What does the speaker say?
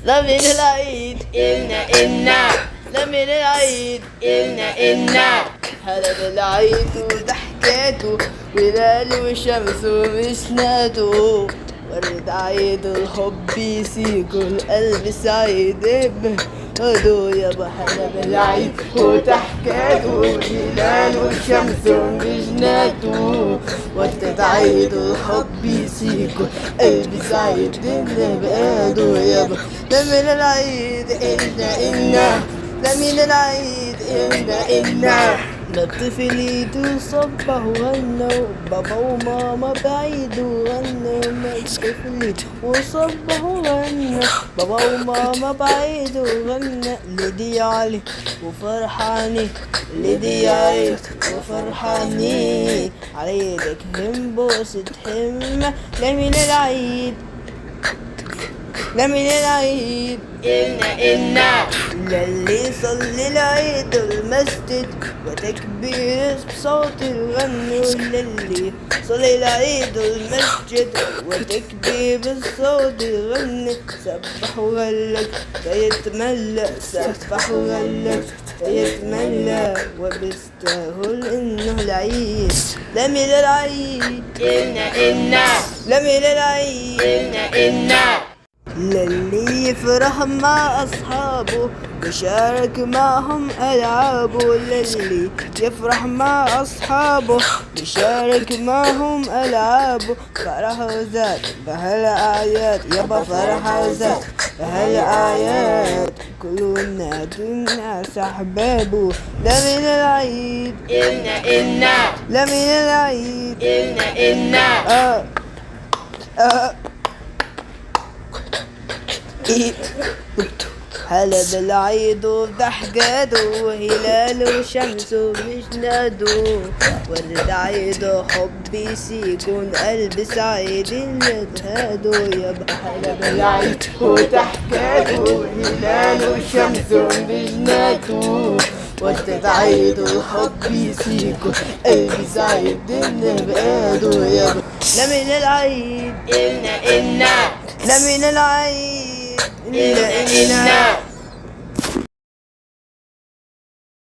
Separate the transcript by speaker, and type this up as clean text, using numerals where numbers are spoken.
Speaker 1: لمن العيد إلنا لمن العيد إلنا هلا بالعيد وضحكاته ولال وشمس ومشناته ورد عيد الحب يسيكوا القلب سعيد هدو يابا هلا بالعيد وضحكاته ولال والشمس ومشناته ورد عيد الحب يسيكوا القلب سعيد بقادو يابا لمن العيد إلنا لمن العيد إلنا الطفل يدو صبه وغنوا بابا وماما بعيد وغنوا الطفل وصبه وغنى بابا وماما بعيد وغنى ليدي علي وفرحاني ليدي علي وفرحاني عيدك هم بوسة همة لمن العيد لمن العيد إلنا للي صلي العيد المسجد وتكبير بصوت الغن للي صلي العيد المسجد وتكبير بصوت الغن سبح وغلق فيتملى سبح وغلق فيتملى وبيستاهل انه العيد لمن العيد إلنا لمن العيد إلنا للي يفرح مع أصحابه ويشارك معهم ألعابه للي يفرح مع أصحابه ويشارك معهم ألعابه فرح وزاد بهالأعياد يابا فرح وزاد بهالأعياد كلنا الناس أحبابه لمن العيد إلنا لمن العيد إلنا هلا بالعيد وضحكاته وهلال وشمس ومجناده ورد عيد حب يسيكون قلب سعيد يتهادو يابا هلا بالعيد وضحكاته وهلال وشمس ومجناده ورد عيد الحب يسيكون قلب سعيد بقادو يابا لمن العيد إلنا لمن العيد إلنا